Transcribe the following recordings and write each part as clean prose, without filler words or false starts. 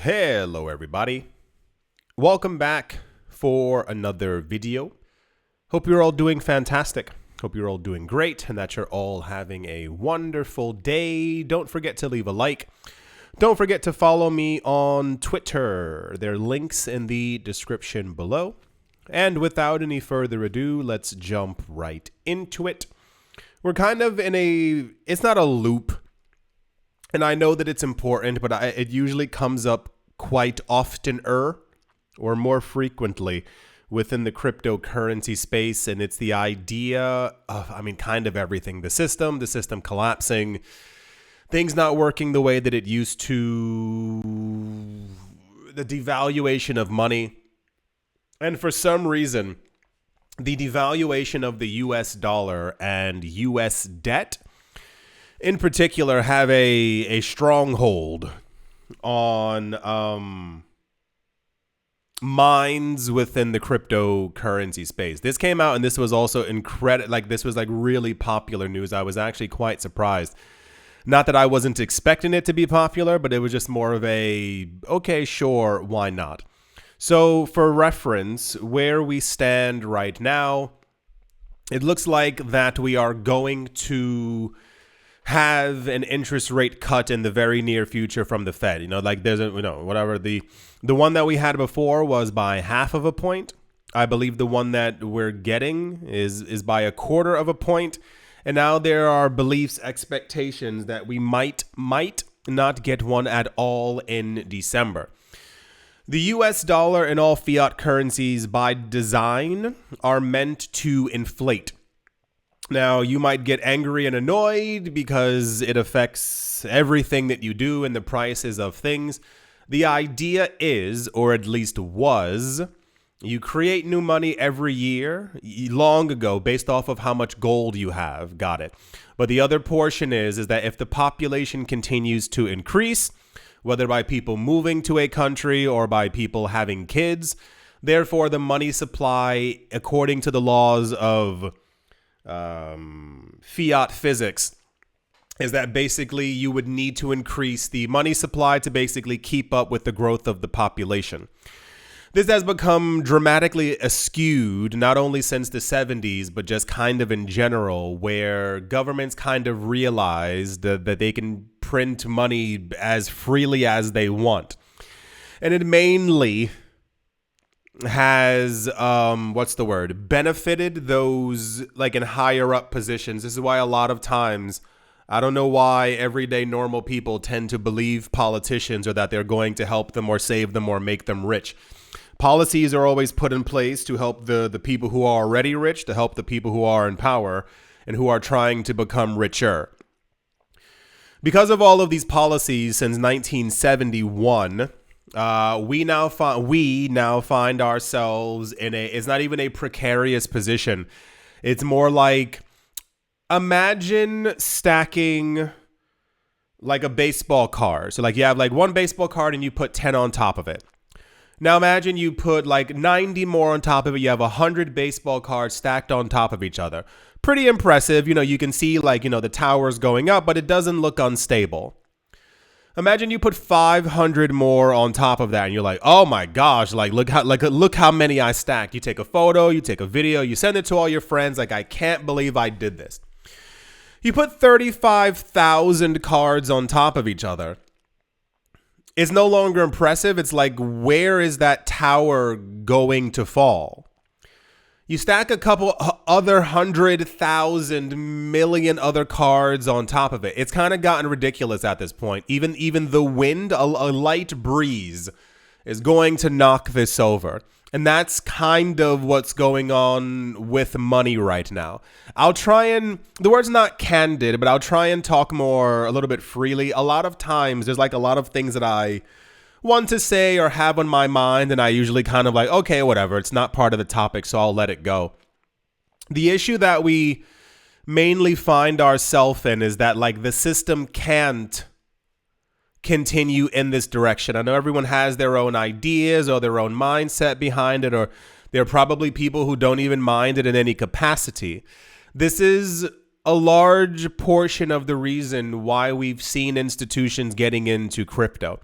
Hello everybody, welcome back for another video. Hope you're all doing fantastic. Hope you're all doing great and that you're all having a wonderful day. Don't forget to leave a like. Don't forget to follow me on Twitter. There are links in the description below. And without any further ado, let's jump right into it. We're kind of in it's not a loop. And I know that it's important, but it usually comes up quite often-er or more frequently within the cryptocurrency space. And it's the idea of, kind of everything. The system collapsing, things not working the way that it used to, the devaluation of money. And for some reason, the devaluation of the US dollar and US debt in particular have a stronghold on minds within the cryptocurrency space. This came out and this was also this was really popular news. I was actually quite surprised. Not that I wasn't expecting it to be popular, but it was just more of okay, sure, why not? So for reference, where we stand right now, it looks like that we are going to have an interest rate cut in the very near future from the Fed. The one that we had before was by 1/2 point. I believe the one that we're getting is by 1/4 of a point. And now there are expectations that we might not get one at all in December. The US dollar and all fiat currencies by design are meant to inflate. Now, you might get angry and annoyed because it affects everything that you do and the prices of things. The idea is, or at least was, you create new money every year, long ago, based off of how much gold you have. Got it. But the other portion is that if the population continues to increase, whether by people moving to a country or by people having kids, therefore the money supply, according to the laws of fiat physics, is that basically you would need to increase the money supply to basically keep up with the growth of the population. This has become dramatically skewed, not only since the 70s, but just kind of in general, where governments kind of realized that they can print money as freely as they want. And it mainly has benefited those in higher up positions. This is why a lot of times, I don't know why everyday normal people tend to believe politicians or that they're going to help them or save them or make them rich. Policies are always put in place to help the people who are already rich, to help the people who are in power and who are trying to become richer. Because of all of these policies since 1971, we now find ourselves in it's not even a precarious position. It's more like, imagine stacking a baseball card. So you have one baseball card and you put 10 on top of it. Now imagine you put 90 more on top of it. You have 100 baseball cards stacked on top of each other. Pretty impressive. You can see the towers going up, but it doesn't look unstable. Imagine you put 500 more on top of that and you're like, oh my gosh, look how many I stacked. You take a photo, you take a video, you send it to all your friends. I can't believe I did this. You put 35,000 cards on top of each other. It's no longer impressive. It's where is that tower going to fall? You stack a couple other 100,000 million other cards on top of it. It's kind of gotten ridiculous at this point. Even the wind, a light breeze is going to knock this over. And that's kind of what's going on with money right now. The word's not candid, but I'll try and talk a little bit freely. A lot of times there's a lot of things that I want to say or have on my mind, and I usually kind of okay, whatever, it's not part of the topic, so I'll let it go. The issue that we mainly find ourselves in is that the system can't continue in this direction. I know everyone has their own ideas or their own mindset behind it, or there are probably people who don't even mind it in any capacity. This is a large portion of the reason why we've seen institutions getting into crypto.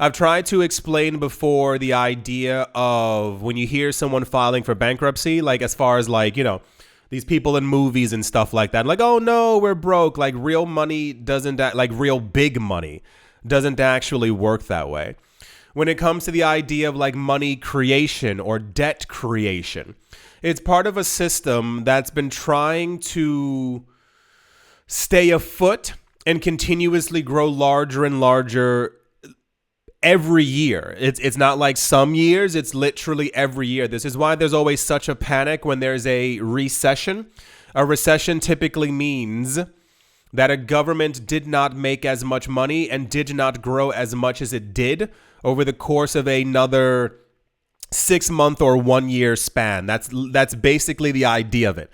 I've tried to explain before the idea of when you hear someone filing for bankruptcy, like as far as like, these people in movies and stuff like that, like, oh no, we're broke. Like real money doesn't, like real big money doesn't actually work that way. When it comes to the idea of like money creation or debt creation, it's part of a system that's been trying to stay afoot and continuously grow larger and larger every year. It's not like some years, it's literally every year. This is why there's always such a panic when there's a recession. A recession typically means that a government did not make as much money and did not grow as much as it did over the course of another 6-month or 1 year span. That's basically the idea of it.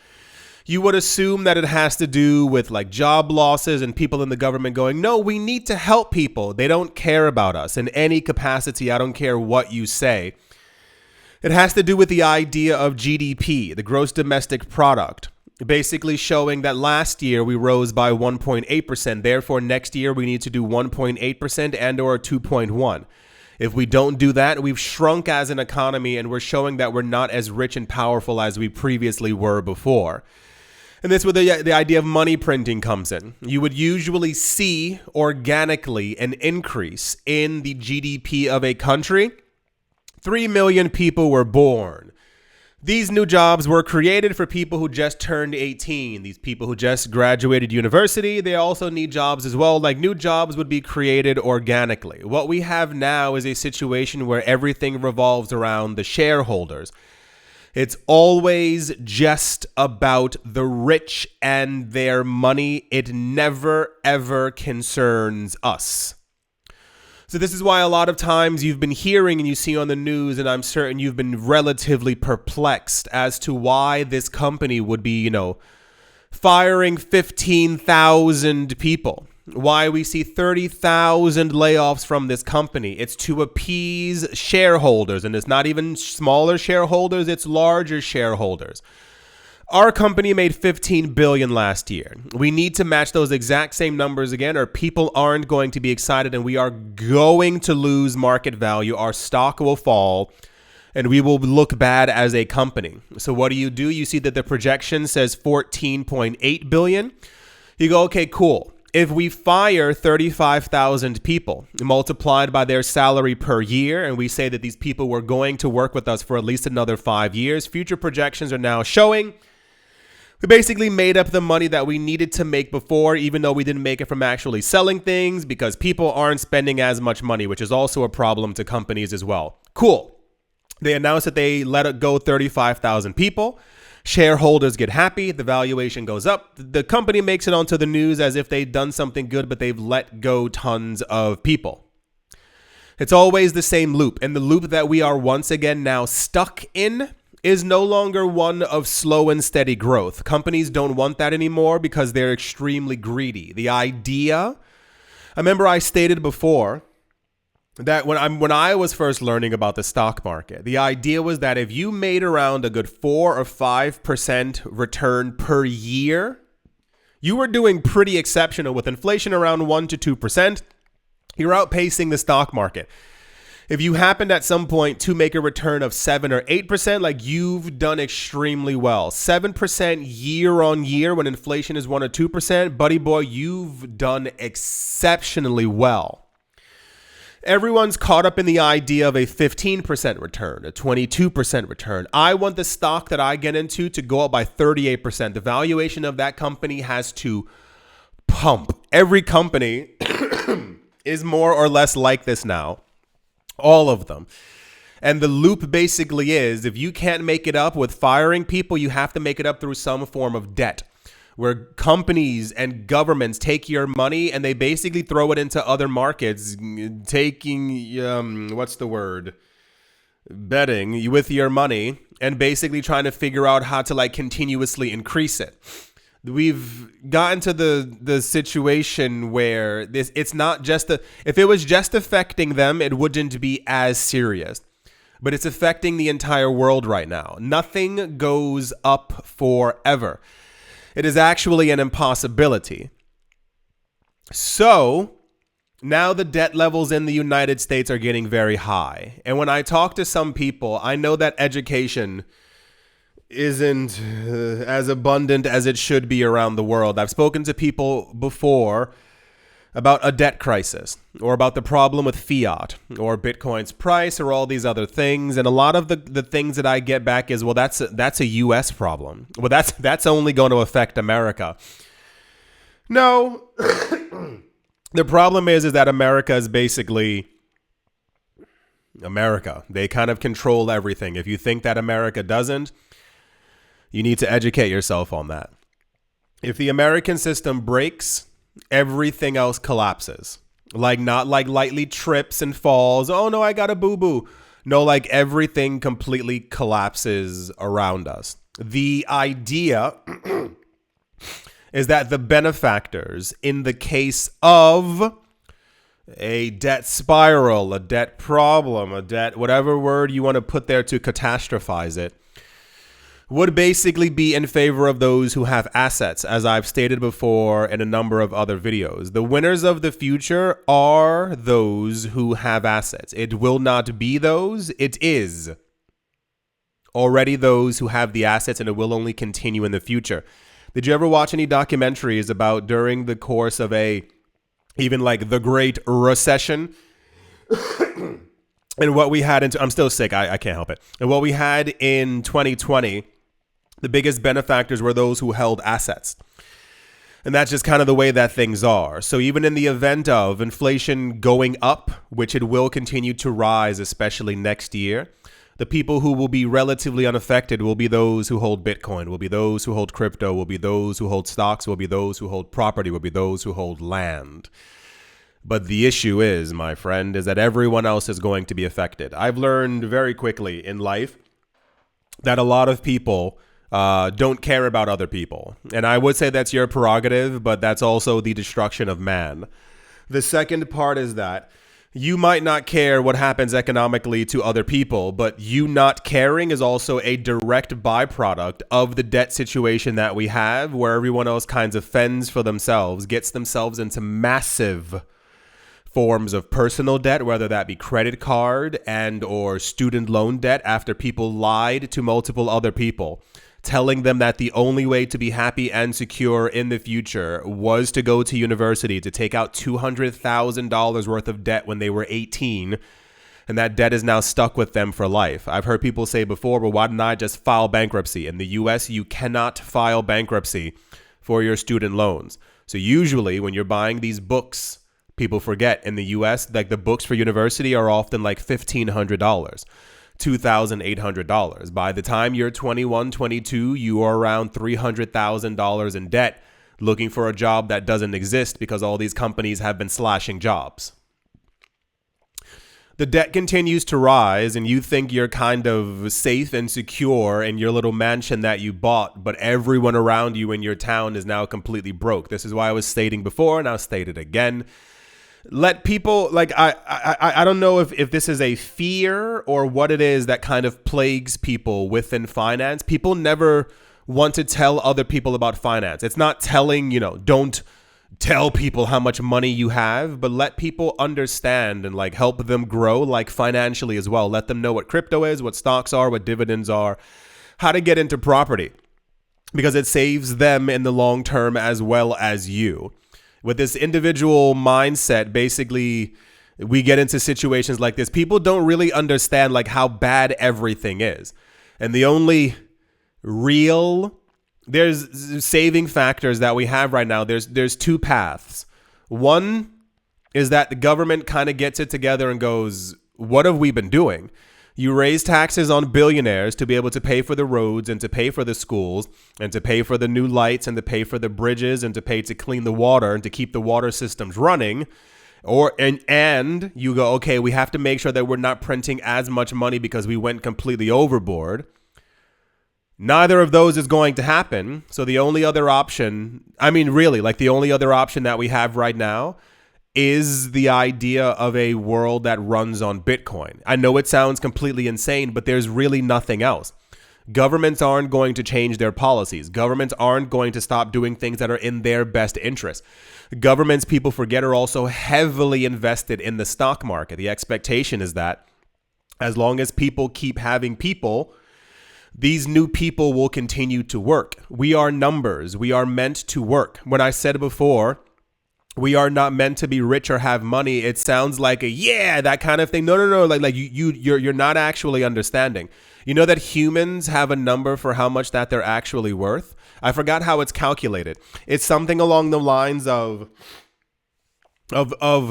You would assume that it has to do with like job losses and people in the government going, no, we need to help people. They don't care about us in any capacity. I don't care what you say. It has to do with the idea of GDP, the gross domestic product, basically showing that last year we rose by 1.8%. Therefore, next year we need to do 1.8% and or 2.1. If we don't do that, we've shrunk as an economy and we're showing that we're not as rich and powerful as we previously were before. And this is where the idea of money printing comes in. You would usually see organically an increase in the GDP of a country. 3 million people were born. These new jobs were created for people who just turned 18. These people who just graduated university, they also need jobs as well. Like new jobs would be created organically. What we have now is a situation where everything revolves around the shareholders. It's always just about the rich and their money. It never, ever concerns us. So this is why a lot of times you've been hearing and you see on the news, and I'm certain you've been relatively perplexed as to why this company would be, firing 15,000 people. Why we see 30,000 layoffs from this company. It's to appease shareholders, and it's not even smaller shareholders, it's larger shareholders. Our company made 15 billion last year. We need to match those exact same numbers again, or people aren't going to be excited and we are going to lose market value. Our stock will fall and we will look bad as a company. So what do? You see that the projection says 14.8 billion. You go, okay, cool. If we fire 35,000 people multiplied by their salary per year, and we say that these people were going to work with us for at least another 5 years, future projections are now showing we basically made up the money that we needed to make before, even though we didn't make it from actually selling things, because people aren't spending as much money, which is also a problem to companies as well. Cool. They announced that they let it go 35,000 people. Shareholders get happy, the valuation goes up, the company makes it onto the news as if they've done something good, but they've let go tons of people. It's always the same loop, and the loop that we are once again now stuck in is no longer one of slow and steady growth. Companies don't want that anymore because they're extremely greedy. The idea, I remember I stated before, that when I was first learning about the stock market, the idea was that if you made around a good 4 or 5% return per year, you were doing pretty exceptional. With inflation around 1 to 2%, you're outpacing the stock market. If you happened at some point to make a return of 7 or 8%, like you've done extremely well. 7% year on year when inflation is 1 or 2%, buddy boy, you've done exceptionally well. Everyone's caught up in the idea of a 15% return, a 22% return. I want the stock that I get into to go up by 38%. The valuation of that company has to pump. Every company is more or less like this now. All of them. And the loop basically is, if you can't make it up with firing people, you have to make it up through some form of debt, where companies and governments take your money and they basically throw it into other markets, taking, betting with your money and basically trying to figure out how to like continuously increase it. We've gotten to the situation where it's not just if it was just affecting them, it wouldn't be as serious. But it's affecting the entire world right now. Nothing goes up forever. It is actually an impossibility. So now the debt levels in the United States are getting very high. And when I talk to some people, I know that education isn't as abundant as it should be around the world. I've spoken to people before about a debt crisis or about the problem with fiat or Bitcoin's price or all these other things. And a lot of the things that I get back is, well, that's a US problem. Well, that's only going to affect America. No, the problem is that America is basically America. They kind of control everything. If you think that America doesn't, you need to educate yourself on that. If the American system breaks, everything else collapses. Like, not like lightly trips and falls. Oh no, I got a boo-boo. No, like everything completely collapses around us. The idea is that the benefactors, in the case of a debt spiral, a debt problem, a debt, whatever word you want to put there to catastrophize it, would basically be in favor of those who have assets, as I've stated before in a number of other videos. The winners of the future are those who have assets. It will not be those. It is already those who have the assets, and it will only continue in the future. Did you ever watch any documentaries about during the course of even like the Great Recession? And what we had I'm still sick. I can't help it. And what we had in 2020, the biggest benefactors were those who held assets. And that's just kind of the way that things are. So even in the event of inflation going up, which it will continue to rise, especially next year, the people who will be relatively unaffected will be those who hold Bitcoin, will be those who hold crypto, will be those who hold stocks, will be those who hold property, will be those who hold land. But the issue is, my friend, is that everyone else is going to be affected. I've learned very quickly in life that a lot of people don't care about other people. And I would say that's your prerogative, but that's also the destruction of man. The second part is that you might not care what happens economically to other people, but you not caring is also a direct byproduct of the debt situation that we have, where everyone else kinds of fends for themselves, gets themselves into massive forms of personal debt, whether that be credit card and or student loan debt, after people lied to multiple other people, telling them that the only way to be happy and secure in the future was to go to university, to take out $200,000 worth of debt when they were 18. And that debt is now stuck with them for life. I've heard people say before, well, why didn't I just file bankruptcy? In the US, you cannot file bankruptcy for your student loans. So usually when you're buying these books, people forget in the US, like the books for university are often like $1,500. $2,800. By the time you're 21, 22, you are around $300,000 in debt, looking for a job that doesn't exist because all these companies have been slashing jobs. The debt continues to rise, and you think you're kind of safe and secure in your little mansion that you bought, but everyone around you in your town is now completely broke. This is why I was stating before, and I'll state it again. Let people, like, I don't know if this is a fear or what it is that kind of plagues people within finance. People never want to tell other people about finance. It's not telling, don't tell people how much money you have, but let people understand and like help them grow like financially as well. Let them know what crypto is, what stocks are, what dividends are, how to get into property, because it saves them in the long term as well as you. With this individual mindset, basically, we get into situations like this. People don't really understand like how bad everything is. And the only there's saving factors that we have right now. There's two paths. One is that the government kind of gets it together and goes, what have we been doing? You raise taxes on billionaires to be able to pay for the roads and to pay for the schools and to pay for the new lights and to pay for the bridges and to pay to clean the water and to keep the water systems running. And you go, okay, we have to make sure that we're not printing as much money because we went completely overboard. Neither of those is going to happen. So the only other option, the only other option that we have right now is the idea of a world that runs on Bitcoin. I know it sounds completely insane, but there's really nothing else. Governments aren't going to change their policies. Governments aren't going to stop doing things that are in their best interest. Governments, people forget, are also heavily invested in the stock market. The expectation is that as long as people keep having people, these new people will continue to work. We are numbers. We are meant to work. When I said before, we are not meant to be rich or have money, it sounds like that kind of thing. No. Like you're not actually understanding. You know that humans have a number for how much that they're actually worth? I forgot how it's calculated. It's something along the lines of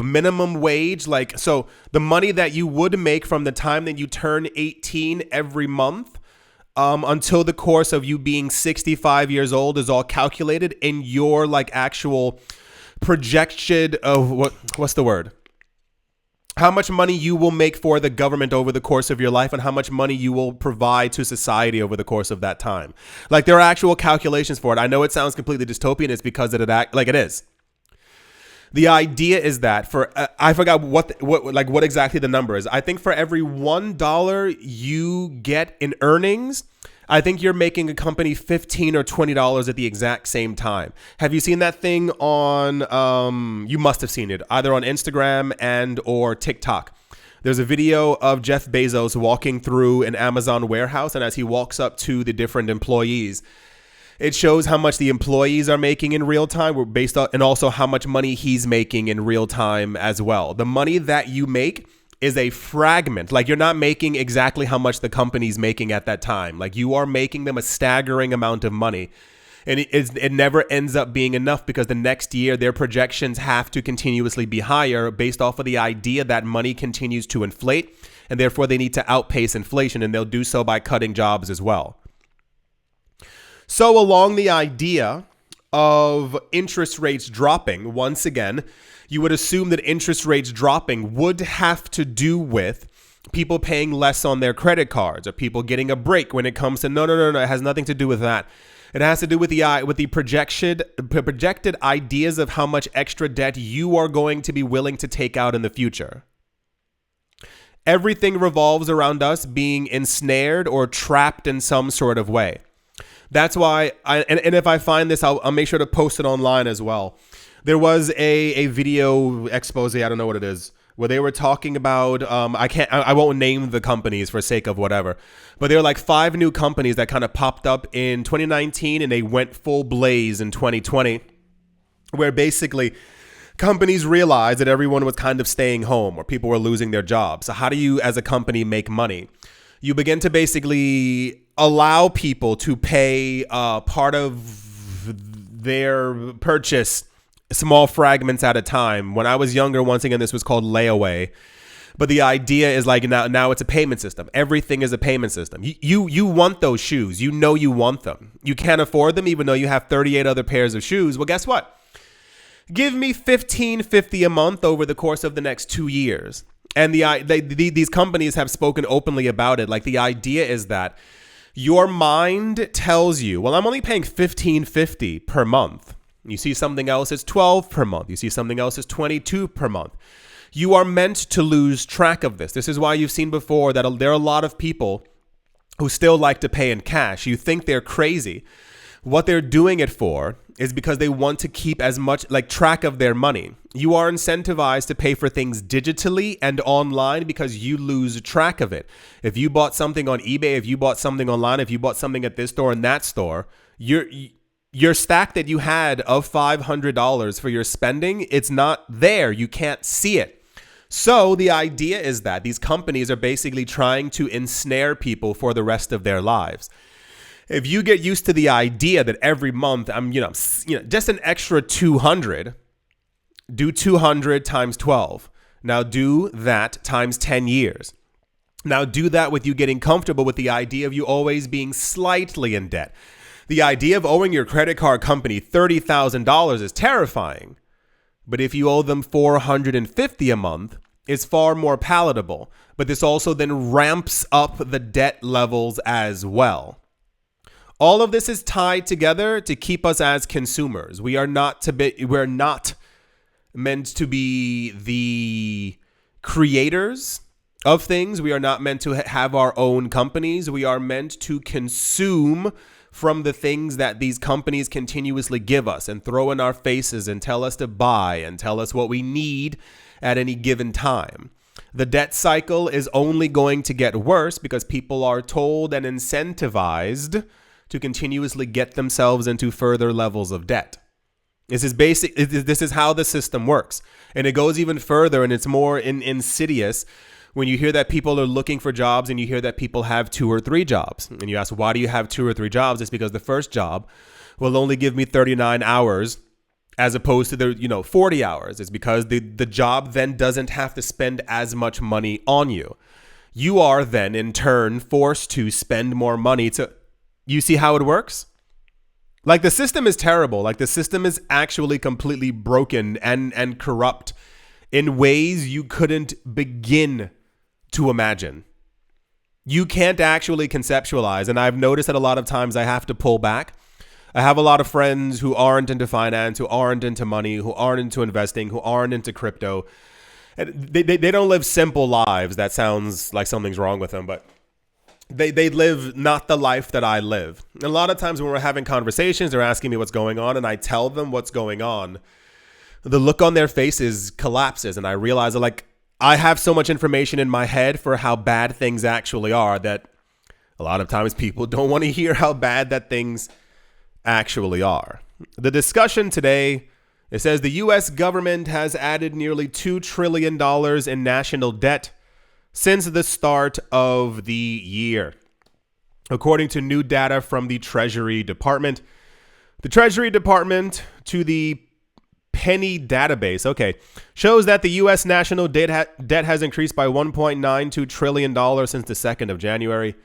minimum wage. Like, so the money that you would make from the time that you turn 18 every month until the course of you being 65 years old is all calculated in your like actual projection of what's the word? How much money you will make for the government over the course of your life and how much money you will provide to society over the course of that time. Like, there are actual calculations for it. I know it sounds completely dystopian. It's because it is. The idea is that for I forgot what exactly the number is. I think for every $1 you get in earnings, I think you're making a company $15 or $20 at the exact same time. Have you seen that thing on, you must have seen it, either on Instagram and or TikTok. There's a video of Jeff Bezos walking through an Amazon warehouse, and as he walks up to the different employees, it shows how much the employees are making in real time based on, and also how much money he's making in real time as well. The money that you make is a fragment. Like, you're not making exactly how much the company's making at that time. Like, you are making them a staggering amount of money. And it never ends up being enough because the next year their projections have to continuously be higher based off of the idea that money continues to inflate, and therefore they need to outpace inflation, and they'll do so by cutting jobs as well. So along the idea of interest rates dropping, once again, you would assume that interest rates dropping would have to do with people paying less on their credit cards or people getting a break when it comes to no. It has nothing to do with that. It has to do with the projected ideas of how much extra debt you are going to be willing to take out in the future. Everything revolves around us being ensnared or trapped in some sort of way. That's why and if I find this, I'll make sure to post it online as well. There was a video expose, I don't know what it is, where they were talking about, I won't name the companies for sake of whatever, but there were like 5 new companies that kind of popped up in 2019 and they went full blaze in 2020, where basically companies realized that everyone was kind of staying home or people were losing their jobs. So how do you as a company make money? You begin to basically allow people to pay part of their purchase small fragments at a time. When I was younger, once again, this was called layaway. But the idea is like now it's a payment system. Everything is a payment system. You want those shoes. You know you want them. You can't afford them even though you have 38 other pairs of shoes. Well, guess what? Give me $15.50 a month over the course of the next 2 years. And these companies have spoken openly about it. Like, the idea is that your mind tells you, well, I'm only paying $15.50 per month. You see something else is $12 per month. You see something else is $22 per month. You are meant to lose track of this. This is why you've seen before that there are a lot of people who still like to pay in cash. You think they're crazy. What they're doing it for is because they want to keep as much like track of their money. You are incentivized to pay for things digitally and online because you lose track of it. If you bought something on eBay, if you bought something online, if you bought something at this store and that store, your stack that you had of $500 for your spending, it's not there. You can't see it. So the idea is that these companies are basically trying to ensnare people for the rest of their lives. If you get used to the idea that every month I'm, just an extra 200, do 200 times 12. Now do that times 10 years. Now do that with you getting comfortable with the idea of you always being slightly in debt. The idea of owing your credit card company $30,000 is terrifying. But if you owe them $450 a month, it's far more palatable. But this also then ramps up the debt levels as well. All of this is tied together to keep us as consumers. We're not meant to be the creators of things. We are not meant to have our own companies. We are meant to consume from the things that these companies continuously give us and throw in our faces and tell us to buy and tell us what we need at any given time. The debt cycle is only going to get worse because people are told and incentivized to continuously get themselves into further levels of debt. This is basic. This is how the system works. And it goes even further, and it's more insidious when you hear that people are looking for jobs and you hear that people have 2 or 3 jobs. And you ask, why do you have 2 or 3 jobs? It's because the first job will only give me 39 hours as opposed to the 40 hours. It's because the job then doesn't have to spend as much money on you. You are then in turn forced to spend more money to... You see how it works? Like, the system is terrible. Like, the system is actually completely broken and corrupt in ways you couldn't begin to imagine. You can't actually conceptualize. And I've noticed that a lot of times I have to pull back. I have a lot of friends who aren't into finance, who aren't into money, who aren't into investing, who aren't into crypto. They don't live simple lives. That sounds like something's wrong with them, but they live not the life that I live. And a lot of times when we're having conversations, they're asking me what's going on, and I tell them what's going on. The look on their faces collapses, and I realize that, like, I have so much information in my head for how bad things actually are that a lot of times people don't want to hear how bad that things actually are. The discussion today, it says the U.S. government has added nearly $2 trillion in national debt since the start of the year, according to new data from the Treasury Department. The Treasury Department, to the Penny database, shows that the U.S. national debt has increased by $1.92 trillion since the 2nd of January,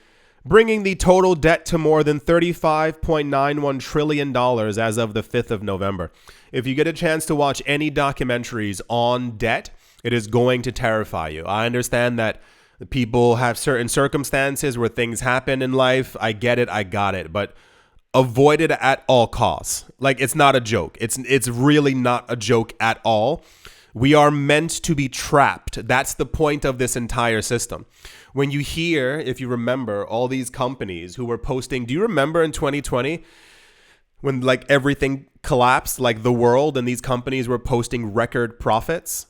bringing the total debt to more than $35.91 trillion as of the 5th of November. If you get a chance to watch any documentaries on debt, it is going to terrify you. I understand that people have certain circumstances where things happen in life. I get it. I got it. But avoid it at all costs. Like, it's not a joke. It's really not a joke at all. We are meant to be trapped. That's the point of this entire system. When you hear, if you remember, all these companies who were posting, do you remember in 2020 when like everything collapsed, like the world, and these companies were posting record profits?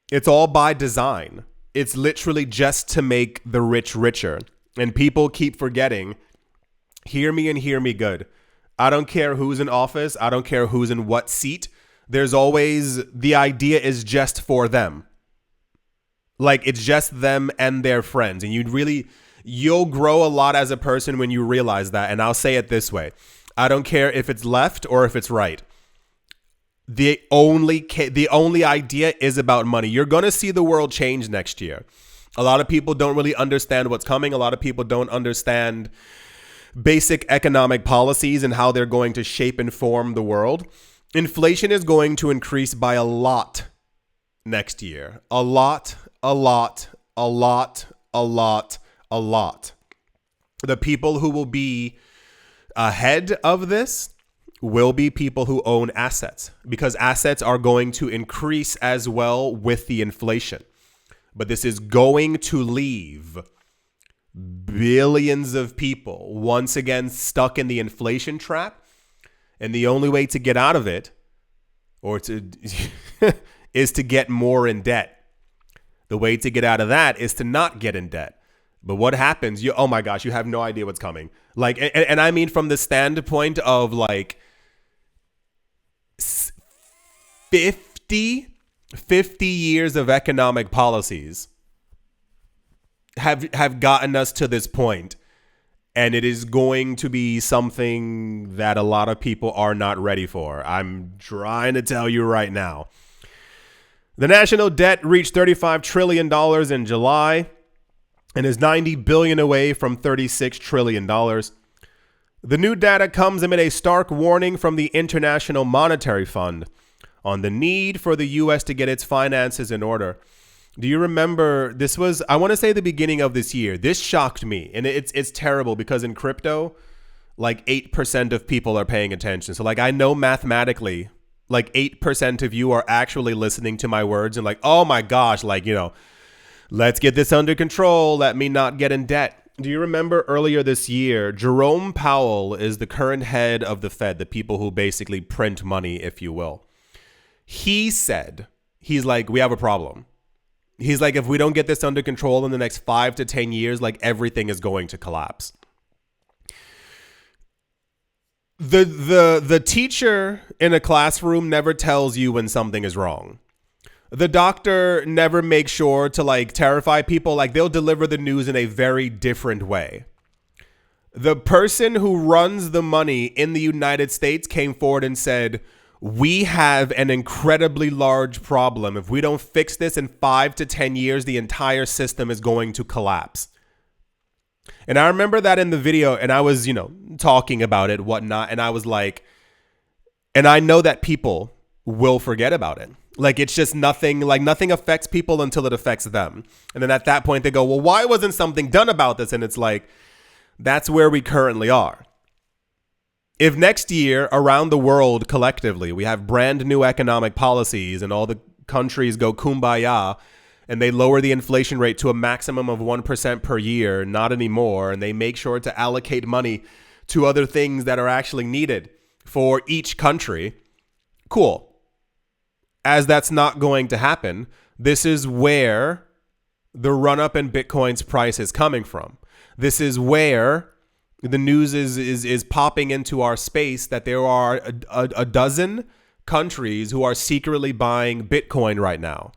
It's all by design. It's literally just to make the rich richer. And people keep forgetting, hear me and hear me good. I don't care who's in office. I don't care who's in what seat. There's always, the idea is just for them. Like, it's just them and their friends. And you'll grow a lot as a person when you realize that. And I'll say it this way. I don't care if it's left or if it's right. The only idea is about money. You're going to see the world change next year. A lot of people don't really understand what's coming. A lot of people don't understand basic economic policies and how they're going to shape and form the world. Inflation is going to increase by a lot next year. A lot. The people who will be ahead of this will be people who own assets, because assets are going to increase as well with the inflation. But this is going to leave billions of people once again stuck in the inflation trap. And the only way to get out of it is to get more in debt. The way to get out of that is to not get in debt. But what happens? Oh my gosh, you have no idea what's coming. Like, and I mean from the standpoint of like 50 years of economic policies have gotten us to this point. And it is going to be something that a lot of people are not ready for. I'm trying to tell you right now. The national debt reached $35 trillion in July and is $90 billion away from $36 trillion. The new data comes amid a stark warning from the International Monetary Fund on the need for the U.S. to get its finances in order. Do you remember, this was, I want to say the beginning of this year. This shocked me, and it's terrible because in crypto, like 8% of people are paying attention. So like I know mathematically like 8% of you are actually listening to my words and like, oh my gosh, like, let's get this under control. Let me not get in debt. Do you remember earlier this year, Jerome Powell is the current head of the Fed, the people who basically print money, if you will. He said, he's like, we have a problem. He's like, if we don't get this under control in the next 5 to 10 years, like everything is going to collapse. The teacher in a classroom never tells you when something is wrong. The doctor never makes sure to like terrify people. Like they'll deliver the news in a very different way. The person who runs the money in the United States came forward and said, we have an incredibly large problem. If we don't fix this in 5 to 10 years, the entire system is going to collapse. And I remember that in the video and I was, talking about it, whatnot. And I was like, and I know that people will forget about it. Like, it's just nothing affects people until it affects them. And then at that point they go, well, why wasn't something done about this? And it's like, that's where we currently are. If next year around the world collectively, we have brand new economic policies and all the countries go kumbaya and they lower the inflation rate to a maximum of 1% per year, not anymore, and they make sure to allocate money to other things that are actually needed for each country, cool. As that's not going to happen, this is where the run-up in Bitcoin's price is coming from. This is where the news is popping into our space that there are a dozen countries who are secretly buying Bitcoin right now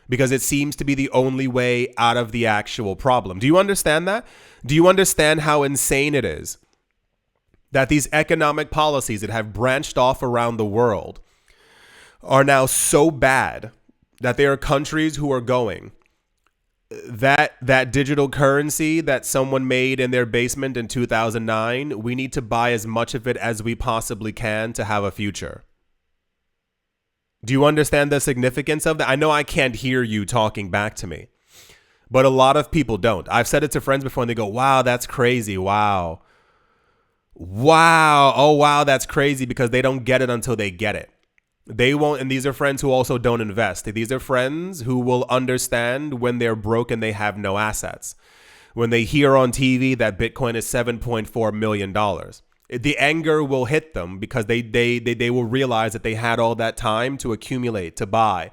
because it seems to be the only way out of the actual problem. Do you understand that? Do you understand how insane it is that these economic policies that have branched off around the world are now so bad that there are countries who are going, that digital currency that someone made in their basement in 2009, we need to buy as much of it as we possibly can to have a future. Do you understand the significance of that? I know I can't hear you talking back to me, but a lot of people don't. I've said it to friends before and they go, wow, that's crazy. Wow. Oh, wow, that's crazy, because they don't get it until they get it. They won't. And these are friends who also don't invest. These are friends who will understand when they're broke and they have no assets. When they hear on TV that Bitcoin is $7.4 million, the anger will hit them because they will realize that they had all that time to accumulate, to buy,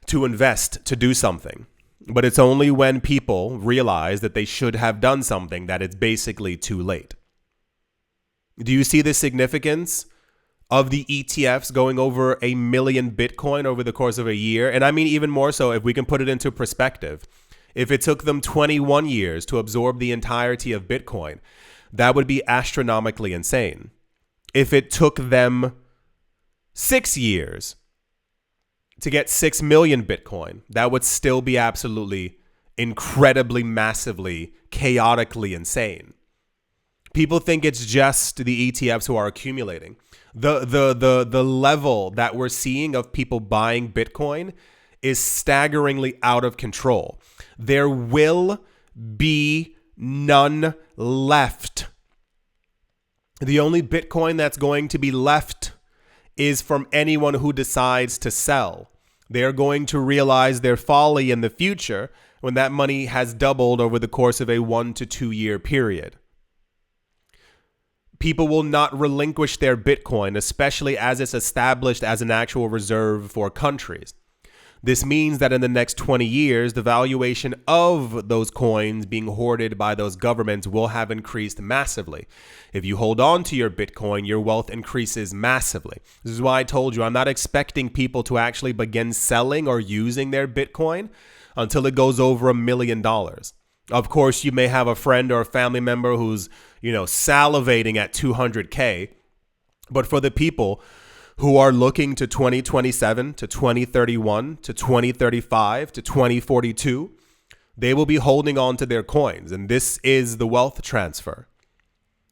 to invest, to do something. But it's only when people realize that they should have done something that it's basically too late. Do you see the significance of the ETFs going over 1 million Bitcoin over the course of a year? And I mean, even more so, if we can put it into perspective, if it took them 21 years to absorb the entirety of Bitcoin, that would be astronomically insane. If it took them 6 years to get 6 million Bitcoin, that would still be absolutely incredibly, massively, chaotically insane. People think it's just the ETFs who are accumulating. The level that we're seeing of people buying Bitcoin is staggeringly out of control. There will be none left. The only Bitcoin that's going to be left is from anyone who decides to sell. They're going to realize their folly in the future when that money has doubled over the course of a 1 to 2 year period. People will not relinquish their Bitcoin, especially as it's established as an actual reserve for countries. This means that in the next 20 years, the valuation of those coins being hoarded by those governments will have increased massively. If you hold on to your Bitcoin, your wealth increases massively. This is why I told you I'm not expecting people to actually begin selling or using their Bitcoin until it goes over $1 million. Of course, you may have a friend or a family member who's, salivating at 200K. But for the people who are looking to 2027, to 2031, to 2035, to 2042, they will be holding on to their coins. And this is the wealth transfer.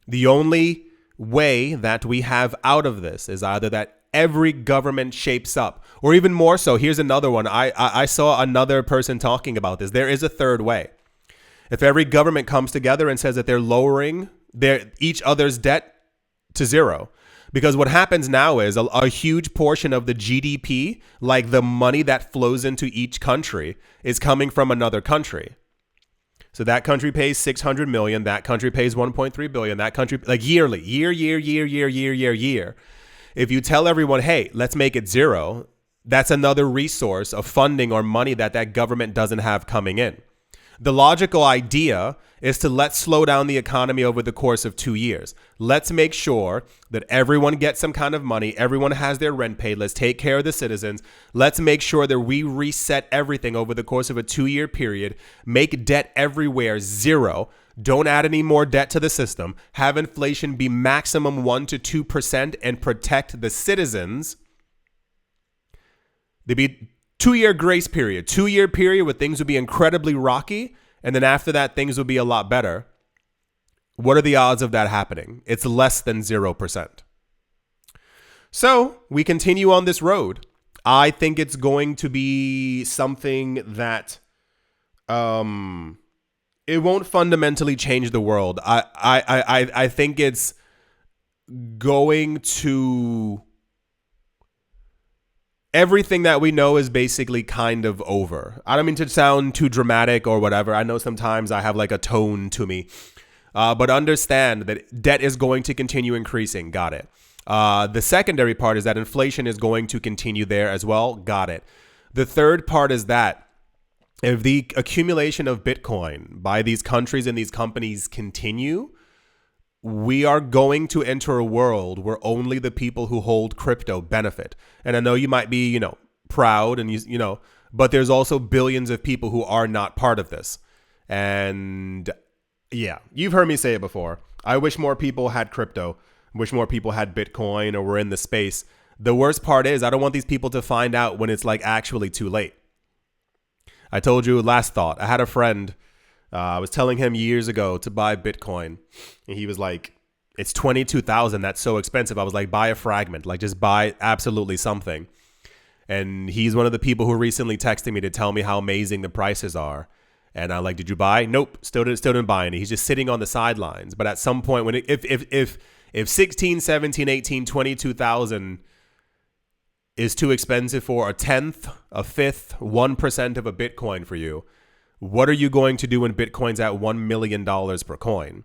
The only way that we have out of this is either that every government shapes up, or even more so. Here's another one. I saw another person talking about this. There is a third way. If every government comes together and says that they're lowering each other's debt to zero, Because what happens now is a huge portion of the GDP, like the money that flows into each country, is coming from another country. So that country pays 600 million, that country pays 1.3 billion, that country, like yearly, year. If you tell everyone, hey, let's make it zero, that's another resource of funding or money that government doesn't have coming in. The logical idea is to let's slow down the economy over the course of 2 years. Let's make sure that everyone gets some kind of money. Everyone has their rent paid. Let's take care of the citizens. Let's make sure that we reset everything over the course of a 2-year period. Make debt everywhere zero. Don't add any more debt to the system. Have inflation be maximum 1 to 2% and protect the citizens. There'd be 2-year grace period, 2-year period where things would be incredibly rocky. And then after that, things will be a lot better. What are the odds of that happening? It's less than 0%. So we continue on this road. I think it's going to be something that it won't fundamentally change the world. I think it's going to... Everything that we know is basically kind of over. I don't mean to sound too dramatic or whatever. I know sometimes I have like a tone to me. But understand that debt is going to continue increasing. Got it. The secondary part is that inflation is going to continue there as well. Got it. The third part is that if the accumulation of Bitcoin by these countries and these companies continue, we are going to enter a world where only the people who hold crypto benefit. And I know you might be, proud and but there's also billions of people who are not part of this. And yeah, you've heard me say it before. I wish more people had crypto, wish more people had Bitcoin or were in the space. The worst part is I don't want these people to find out when it's like actually too late. I told you last thought. I had a friend, I was telling him years ago to buy Bitcoin. And he was like, it's 22,000. That's so expensive. I was like, buy a fragment, like just buy absolutely something. And he's one of the people who recently texted me to tell me how amazing the prices are. And I'm like, did you buy? Nope. Still didn't buy any. He's just sitting on the sidelines. But at some point when if 16, 17, 18, 22,000 is too expensive for a tenth, a fifth, 1% of a Bitcoin for you, what are you going to do when Bitcoin's at $1 million per coin?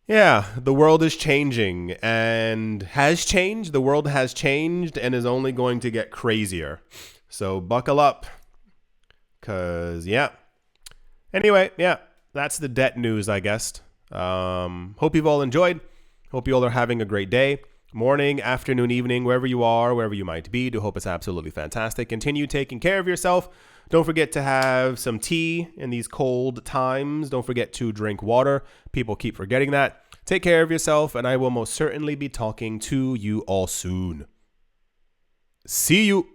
Yeah, the world is changing and has changed. The world has changed and is only going to get crazier. So buckle up. Because, yeah. Anyway, yeah, that's the debt news, I guess. Hope you've all enjoyed. Hope you all are having a great day. Morning, afternoon, evening, wherever you are, wherever you might be. Do hope it's absolutely fantastic. Continue taking care of yourself. Don't forget to have some tea in these cold times. Don't forget to drink water. People keep forgetting that. Take care of yourself, and I will most certainly be talking to you all soon. See you.